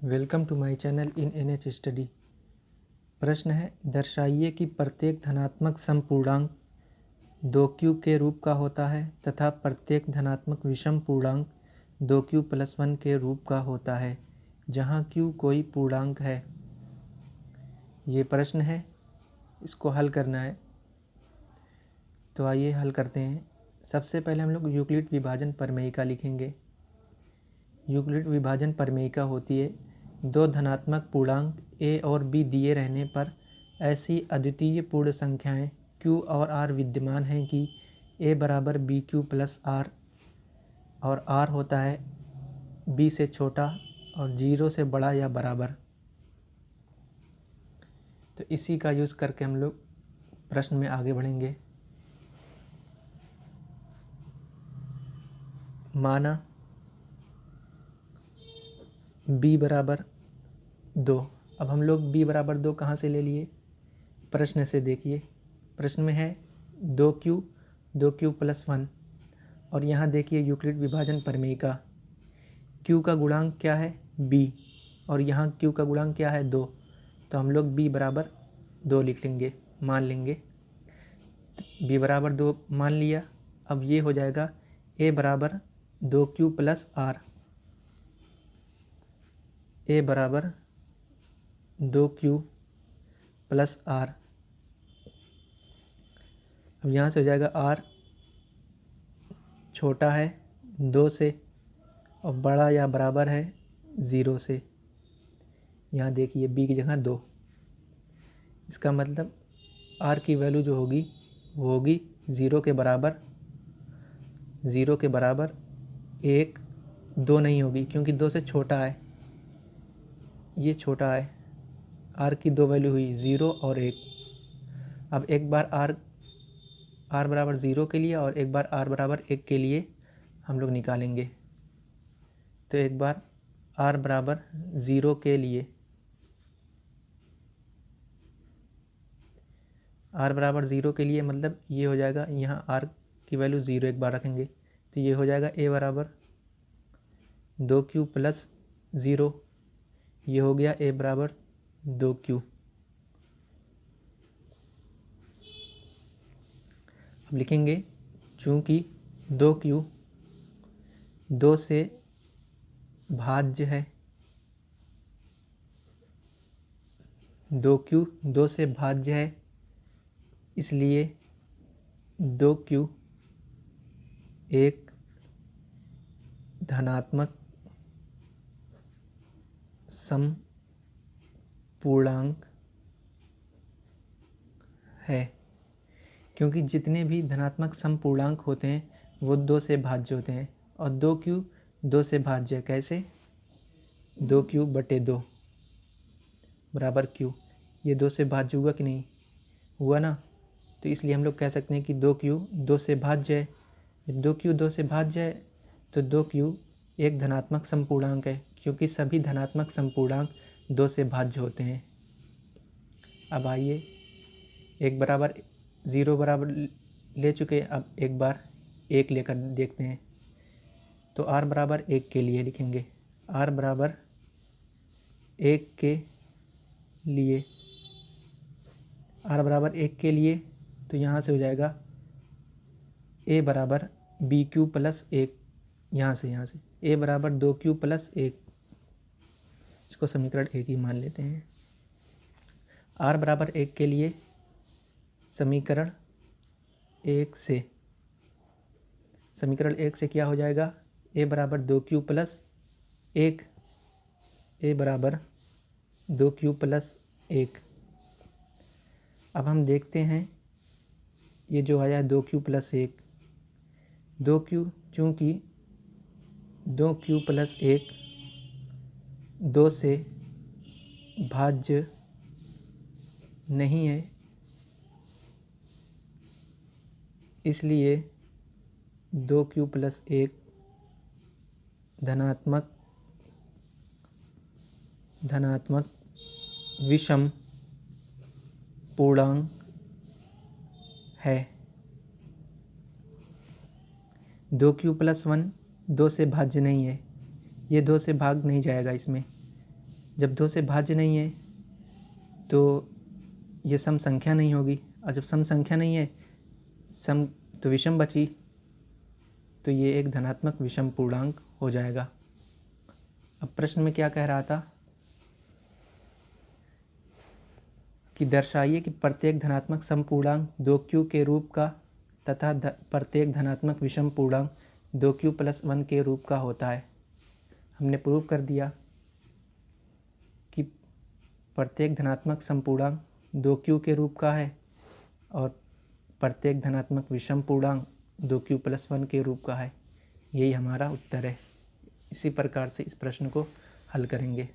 Welcome to my channel in NH study. प्रश्न है, दर्शाइए कि प्रत्येक धनात्मक समपूर्णांक 2q के रूप का होता है तथा प्रत्येक धनात्मक विषम पूर्णांक 2q+1 के रूप का होता है, जहां q कोई पूर्णांक है। ये प्रश्न है, इसको हल करना है। तो आइए हल करते हैं। सबसे पहले हम लोग यूक्लिड विभाजन प्रमेयिका लिखेंगे। यूक्लिड विभाजन प्रमेयिका होती है, दो धनात्मक पूर्णांक a और b दिए रहने पर ऐसी अद्वितीय पूर्ण संख्याएं q और r विद्यमान हैं कि a बराबर bq+r और r होता है b से छोटा और 0 से बड़ा या बराबर। तो इसी का यूज़ करके हम लोग प्रश्न में आगे बढ़ेंगे। माना b बराबर 2। अब हम लोग b बराबर 2 कहाँ से ले लिए? प्रश्न से देखिए, प्रश्न में है 2q+1 और यहाँ देखिए यूक्लिड विभाजन प्रमेयिका, q का गुणांक क्या है? b और यहाँ q का गुणांक क्या है? 2। तो हम लोग b बराबर 2 लिख लेंगे, मान लेंगे। b बराबर 2 मान लिया। अब ये हो जाएगा a बराबर 2q+r, a बराबर 2q+r। अब यहाँ से हो जाएगा r छोटा है 2 से और बड़ा या बराबर है 0 से। यहाँ देखिए b की जगह 2। इसका मतलब r की वैल्यू जो होगी वो होगी 0 के बराबर 1, 2 नहीं होगी क्योंकि 2 से छोटा है, ये छोटा है। r की दो वैल्यू हुई 0 और 1। अब एक बार r बराबर 0 के लिए और एक बार r बराबर 1 के लिए हम लोग निकालेंगे। तो एक बार r बराबर 0 के लिए, r बराबर 0 के लिए मतलब ये हो जाएगा, यहाँ r की वैल्यू 0 एक बार रखेंगे तो ये हो जाएगा a बराबर 2q+0। ये हो गया a बराबर 2q। अब लिखेंगे चूँकि 2q 2 से भाज्य है, 2q 2 से भाज्य है, इसलिए 2q एक धनात्मक समपूर्णांक है। क्योंकि जितने भी धनात्मक समपूर्णांक होते हैं वो 2 से भाज्य होते हैं और 2q 2 से भाज्य है। कैसे? 2q/2 बराबर q। ये 2 से भाज्य हुआ कि नहीं हुआ ना? तो इसलिए हम लोग कह सकते हैं कि 2q 2 से भाज्य है। जब 2q 2 से भाज्य है तो 2q एक धनात्मक समपूर्णांक है, क्योंकि सभी धनात्मक समपूर्णांक 2 से भाज्य होते हैं। अब आइए, 1 बराबर 0 बराबर ले चुके, अब एक बार 1 लेकर देखते हैं। तो r बराबर 1 के लिए लिखेंगे, r बराबर 1 के लिए, r बराबर 1 के लिए तो यहाँ से हो जाएगा a बराबर bq+1। यहाँ से a बराबर 2q+1, इसको समीकरण 1 ही मान लेते हैं। r बराबर 1 के लिए समीकरण 1 से क्या हो जाएगा? a बराबर 2q+1, a बराबर 2q+1। अब हम देखते हैं ये जो आया 2q+1, 2q चूँकि 2q+1 2 से भाज्य नहीं है, इसलिए 2q+1 धनात्मक विषम पूर्णांक है। 2q+1 2 से भाज्य नहीं है, ये 2 से भाग नहीं जाएगा इसमें, जब 2 से भाज्य नहीं है तो ये सम संख्या नहीं होगी, और जब सम संख्या नहीं है सम तो विषम बची, तो ये एक धनात्मक विषम पूर्णांक हो जाएगा। अब प्रश्न में क्या कह रहा था कि दर्शाइए कि प्रत्येक धनात्मक समपूर्णांक 2q के रूप का तथा प्रत्येक धनात्मक विषम पूर्णांक 2q+1 के रूप का होता है। हमने प्रूव कर दिया कि प्रत्येक धनात्मक समपूर्णांक 2q के रूप का है और प्रत्येक धनात्मक विषम पूर्णांक 2q+1 के रूप का है। यही हमारा उत्तर है। इसी प्रकार से इस प्रश्न को हल करेंगे।